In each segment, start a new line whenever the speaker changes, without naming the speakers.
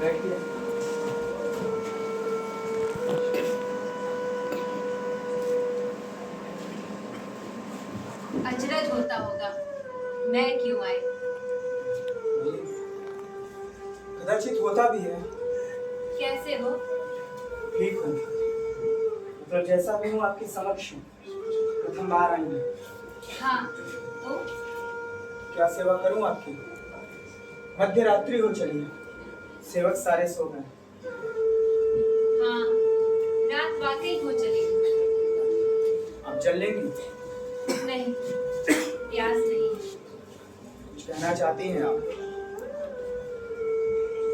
बैठिए।
अजरज होता होगा, मैं क्यों आई?
कदाचित होता भी है।
कैसे हो?
ठीक हूँ, मतलब जैसा भी हूँ आपके समक्ष हूँ। प्रथम बार आई हैं।
हाँ, तो
क्या सेवा करूँ आपकी? मध्य रात्रि हो चली है, सेवक सारे सो गए।
हाँ, रात वाकई हो चली।
आप जल लेंगी?
नहीं, प्यास नहीं।
कुछ कहना चाहती हैं आप?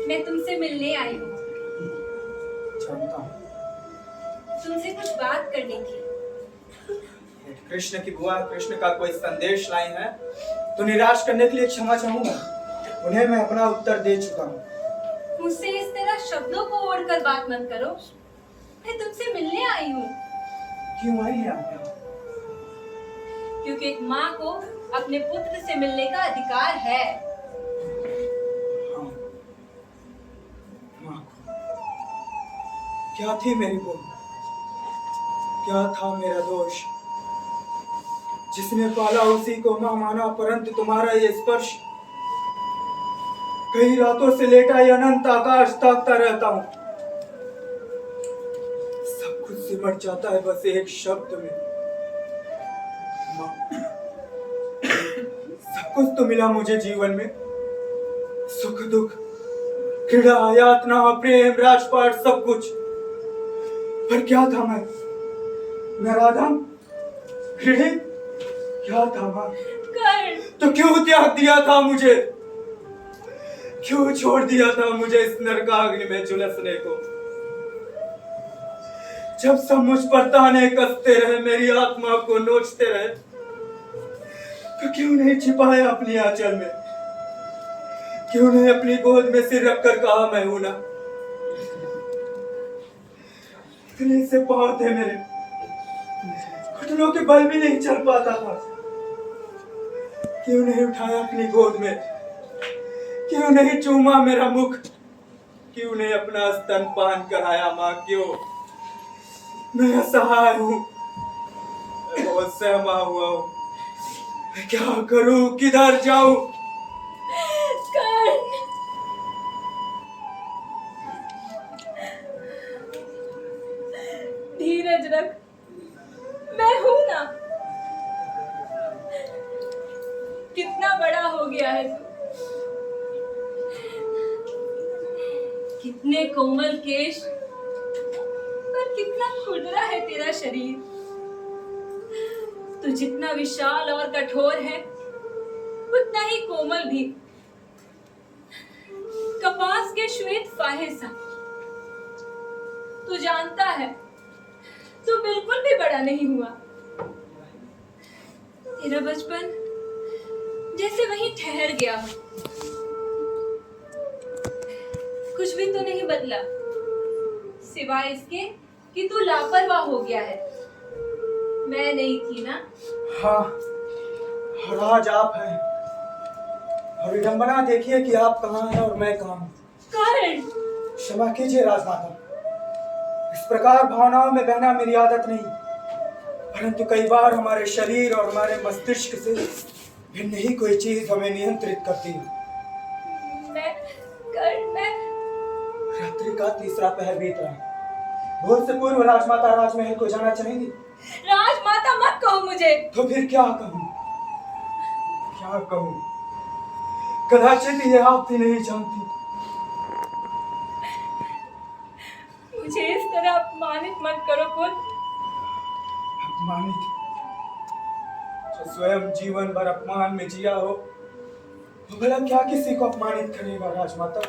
मैं तुमसे मिलने आई हूँ।
जानता हूँ।
तुमसे कुछ बात करनी थी।
कृष्ण की बुआ कृष्ण का कोई संदेश लाई है तो निराश करने के लिए क्षमा चाहूंगा। उन्हें मैं अपना उत्तर दे चुका हूँ।
मुझसे इस तरह शब्दों को ओढ़कर बात मत करो। मैं तुमसे मिलने आई हूँ।
क्यों आई हैं आप यहाँ?
क्योंकि एक माँ को अपने पुत्र से मिलने का अधिकार है।
हाँ, माँ को। क्या थी मेरी वो? क्या था मेरा दोष? जिसने पाला उसी को माँ माना, परंतु तुम्हारा ये स्पर्श, कई रातों से लेटा ये अनंत आकाश ताकता रहता हूँ। सब कुछ सिमट जाता है बस एक शब्द में, माँ। सब कुछ तो मिला मुझे जीवन में, सुख दुख, क्रीड़ा, यातना, प्रेम, राजपाट, सब कुछ। पर क्या था मैं? नराधम, घृणित, क्या था माँ? तो क्यों त्याग दिया था मुझे? क्यों छोड़ दिया था मुझे इस नरकाग्नि में झुलसने को? जब सब मुझ पर ताने कसते रहे, मेरी आत्मा को नोचते रहे, तो क्यों नहीं छिपाया अपनी आंचल में? क्यों नहीं अपनी गोद में सिर रखकर कहा मैं हूं ना? इतने से पांव थे मेरे, घुटनों के बल भी नहीं चल पाता था। क्यों नहीं उठाया अपनी गोद में? क्यों नहीं चूमा मेरा मुख? क्यों नहीं अपना स्तनपान कराया माँ? क्यों? मैं असहाय हूँ, मैं बहुत सहमा हुआ हूँ। मैं क्या करूँ, किधर जाऊँ?
धीरज रख, मैं हूं ना। कितना बड़ा हो गया है तू, कितने कोमल केश, पर कितना खुरदरा है तेरा शरीर। तू जितना विशाल और कठोर है, उतना ही कोमल भी। कपास के श्वेत फाहे सा। तू जानता है, तू बिल्कुल भी बड़ा नहीं हुआ। तेरा बचपन जैसे वहीं ठहर गया हो। कुछ भी तो नहीं बदला, सिवाय इसके कि तू लापरवाह हो गया है। मैं नहीं थी ना?
हाँ, और आज आप हैं। और विडंबना देखिए कि आप कहाँ हैं और मैं कहाँ हूँ।
कर्ण!
क्षमा कीजिए राजमाता, इस प्रकार भावनाओं में बहना मेरी आदत नहीं, परंतु कई बार हमारे शरीर और हमारे मस्तिष्क से भिन्न ही कोई चीज हमें नियंत्रित करती है।
मैं
रात्रि का तीसरा पहर बीत रहा। भोर से पूर्व राजमाता राजमहल को जाना चाहेंगी?
राजमाता मत कहो मुझे।
तो फिर क्या कहूँ? क्या कहूँ? कदाचित ये आप भी नहीं जानती।
मुझे इस तरह अपमानित मत करो पुत्र।
अपमानित? जो स्वयं जीवन भर अपमान में जिया हो, तो भला क्या किसी को अपमानित करेगा राजमाता?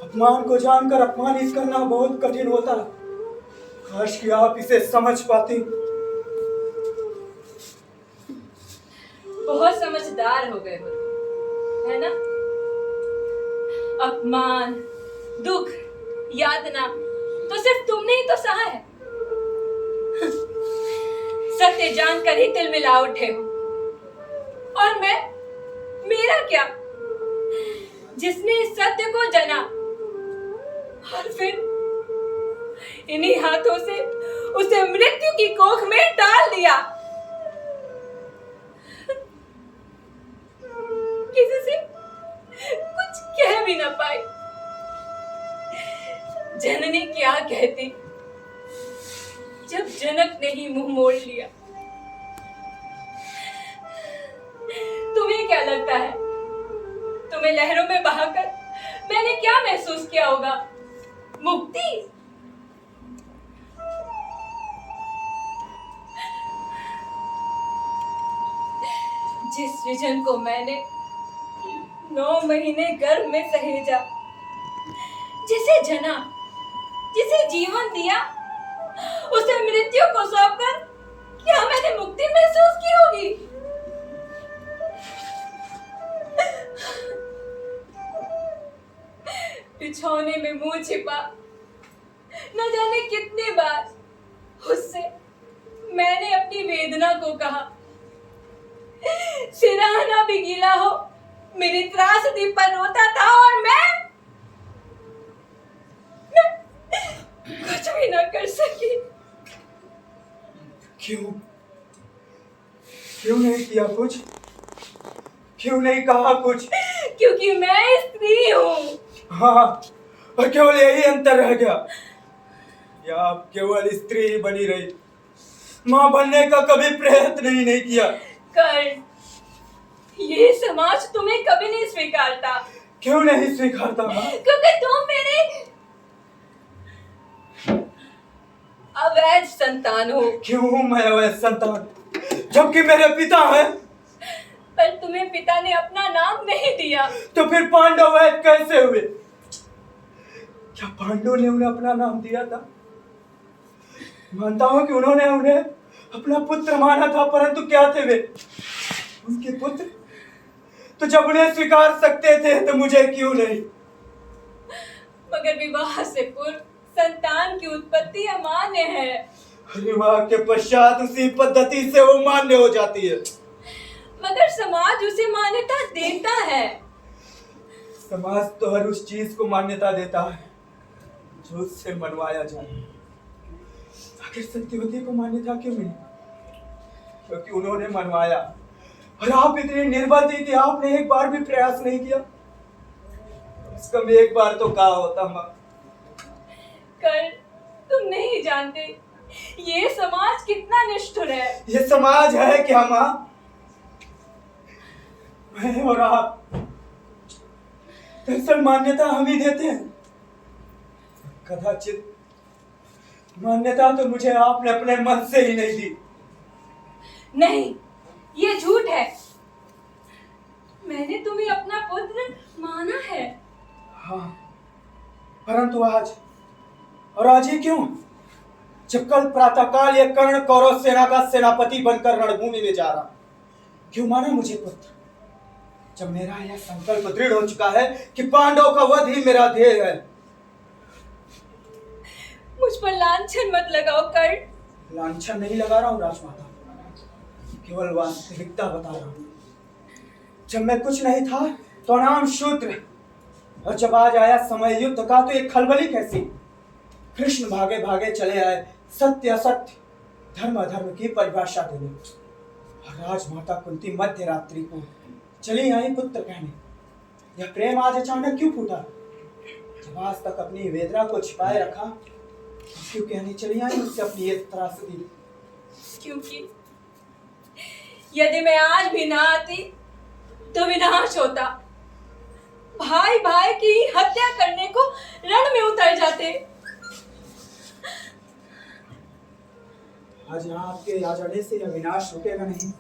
अपमान को जानकर अपमानित करना बहुत कठिन होता है। काश कि आप इसे समझ पाती।
बहुत समझदार हो गए हो, है ना? अपमान, दुख, यातना तो सिर्फ तुमने ही तो सहा है। सत्य जानकर ही तिल मिला उठे हो। और मेरा क्या? जिसने इस सत्य को जना, और फिर इन्हीं हाथों से उसे मृत्यु की कोख में डाल दिया। किसी से कुछ कह भी ना पाई। जननी क्या कहती जब जनक ने ही मुंह मोड़ लिया। तुम्हें क्या लगता है, तुम्हें लहरों में बहाकर मैंने क्या महसूस किया होगा? मुक्ति? जिस सृजन को मैंने 9 महीने गर्भ में सहेजा, जिसे जना, जिसे जीवन दिया, उसे मृत्यु को सौंपकर क्या मैंने मुक्ति महसूस की होगी? बिछौने में मुंह छिपा न जाने कितने बार उससे मैंने अपनी वेदना को कहा। सिरहाना भी गीला हो मेरी त्रासदी पर रोता था और मैं कुछ भी ना कर सकी।
क्यों नहीं किया कुछ? क्यों नहीं कहा कुछ?
क्योंकि मैं स्त्री हूँ।
हाँ, और केवल यही अंतर रह गया या आप केवल स्त्री ही बनी रही, माँ बनने का कभी प्रयत्न ही नहीं किया।
कर्ण, ये समाज तुम्हें कभी नहीं स्वीकारता।
क्यों नहीं स्वीकारता माँ?
क्योंकि तुम मेरे अवैध संतान हो।
क्यों हूँ मैं अवैध संतान, जबकि मेरे पिता हैं?
पर तुम्हें पिता ने अपना नाम नहीं दिया।
तो फिर पांडव वैध कैसे हुए? क्या पांडव ने उन्हें अपना नाम दिया था? मानता हूं कि उन्होंने उन्हें अपना पुत्र माना था, परंतु क्या थे वे उनके पुत्र? तो जब उन्हें स्वीकार सकते थे तो मुझे क्यों नहीं?
मगर विवाह से पूर्व संतान की उत्पत्ति अमान्य है।
विवाह के पश्चात उसी पद्धति से वो मान्य हो जाती है।
मगर समाज उसे मान्यता देता है।
समाज तो हर उस चीज को मान्यता देता है जो उससे मनवाया जाए। आखिर सत्यवती को मान्यता क्यों मिली? क्योंकि उन्होंने मनवाया। और आप इतनी निर्बल थी कि आपने एक बार भी प्रयास नहीं किया। इसका भी एक बार तो कहा होता माँ।
कर्ण, तुम नहीं जानते ये समाज कितना निष्ठुर है।
ये समाज है क्या माँ? मैं और आप दरअसल मान्यता हम ही देते हैं। कदाचित मान्यता तो मुझे आपने अपने मन से ही नहीं दी।
नहीं, ये झूठ है। मैंने तुम्हें अपना पुत्र माना है।
हाँ, परंतु आज ही क्यों? जब कल प्रातःकाल ये कर्ण कौरव सेना का सेनापति बनकर रणभूमि में जा रहा, क्यों माना मुझे पुत्र? जब मेरा यह संकल्प दृढ़ हो चुका है कि पांडव का वध ही मेरा ध्येय है।
मुझ पर लांछन मत लगाओ कर्ण।
लांछन नहीं लगा रहा हूँ राजमाता, केवल वास्तविकता बता रहा हूँ। जब मैं कुछ नहीं था तो नाम शूद्र, और जब आज आया समय युद्ध का तो एक खलबली कैसी। कृष्ण भागे भागे चले आए सत्य असत्य धर्म अधर्म की परिभाषा देने, और राजमाता कुंती मध्य रात्रि को चली आई पुत्र कहने। यह प्रेम आज अचानक क्यों फूटा? जब आज तक अपनी वेदना को छिपाए रखा, क्यों कहने चली आई मुझसे अपनी ये त्रासदी?
क्योंकि यदि मैं आज भी ना आती तो विनाश होता। भाई भाई की हत्या करने को रण में उतर जाते।
आज यहाँ आपके आ जाने से यह विनाश रुकेगा नहीं,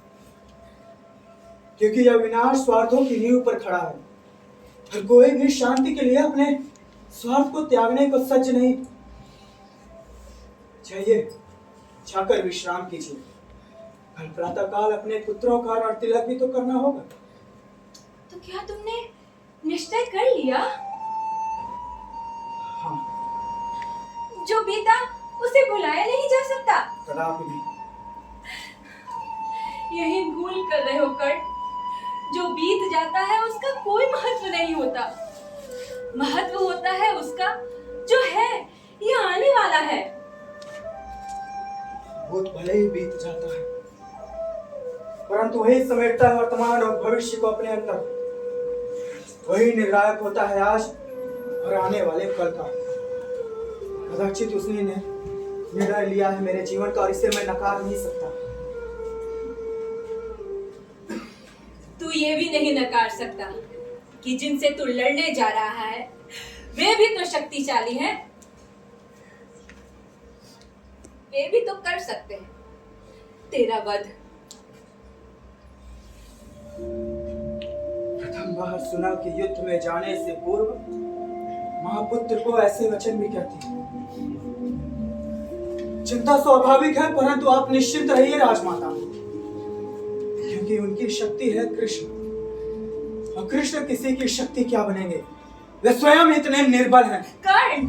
क्योंकि यह विनाश स्वार्थों की नींव पर खड़ा है। और कोई भी शांति के लिए अपने स्वार्थ को त्यागने को सच नहीं। चाहिए जाकर विश्राम कीजिए। कल प्रातःकाल अपने पुत्रों का और तिलक भी तो करना होगा।
तो क्या तुमने निश्चय कर लिया?
हाँ।
जो बीता उसे भुलाया नहीं जा सकता।
कदापि नहीं।
यही भूल कर रहे हो कर्ण। जो बीत जाता है उसका कोई महत्व नहीं होता। महत्व होता है उसका जो है ये आने वाला है।
भूत भले ही बीत जाता है, परंतु वही समेटता है वर्तमान और भविष्य को अपने अंदर। वही निर्णायक होता है आज और आने वाले कल का। कदाचित उसने निर्णय लिया है मेरे जीवन का और इसे मैं नकार नहीं सकता।
तू ये भी नहीं नकार सकता कि जिनसे तू लड़ने जा रहा है वे भी तो शक्तिशाली हैं। वे भी तो कर सकते हैं तेरा वध।
प्रथम बार सुना कि युद्ध में जाने से पूर्व महापुत्र को ऐसे वचन भी कहती है। चिंता स्वाभाविक है, परंतु आप निश्चिंत रहिए राजमाता, क्योंकि उनकी शक्ति है कृष्ण, और कृष्ण किसी की शक्ति क्या बनेंगे, वे स्वयं इतने निर्बल हैं।
कर्ण,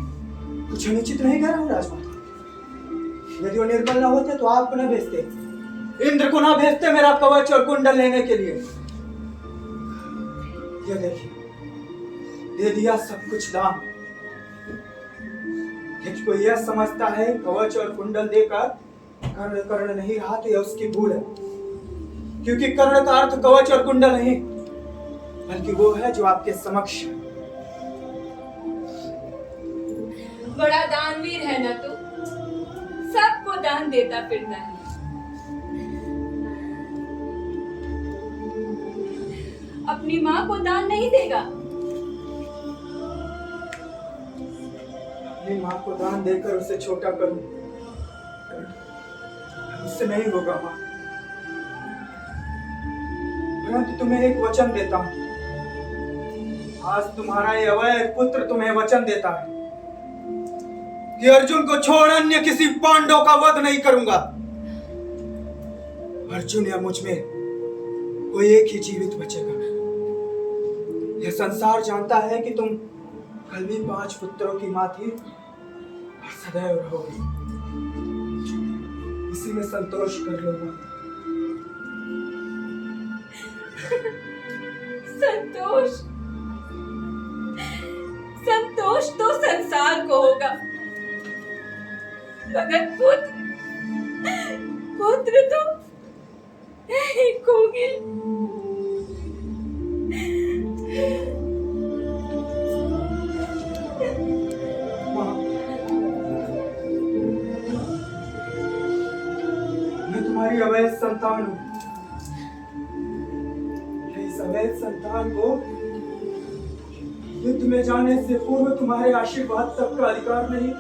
कुछ अनुचित नहीं कर रहा हूं राजमाता। यदि वो निर्बल ना होते तो आपको ना भेजते, इंद्र को ना भेजते मेरा कवच और कुंडल लेने के लिए। ये देखिए, दे दिया सब कुछ दान। यदि कोई यह समझता है कवच और कुंडल देकर कर्ण कर्ण नहीं रहा तो यह उसकी भूल है, क्योंकि कर्ण का अर्थ कवच और कुंडल नहीं, बल्कि वो है जो आपके समक्ष है।
बड़ा दानवीर है ना तू, सबको दान देता फिरना है। अपनी माँ को दान नहीं देगा?
अपनी माँ को दान देकर उसे छोटा करूं, उससे नहीं होगा माँ। परंतु तुम्हें एक वचन देता हूं। आज तुम्हारा ये अवैध पुत्र तुम्हें वचन देता है कि अर्जुन को छोड़ अन्य किसी पांडव का वध नहीं करूंगा। अर्जुन या मुझ में कोई एक ही जीवित बचेगा। यह संसार जानता है कि तुम कल भी 5 पुत्रों की मां थी और सदैव रहोगी। इसी में संतोष कर लो मां।
संतोष, संतोष तो संसार को होगा, मगर पुत्र तो एक होगी।
मैं तुम्हारी अवैध संतान हूं। इस अवैध संतान को युद्ध में जाने से पूर्व तुम्हारे आशीर्वाद तक का अधिकार नहीं।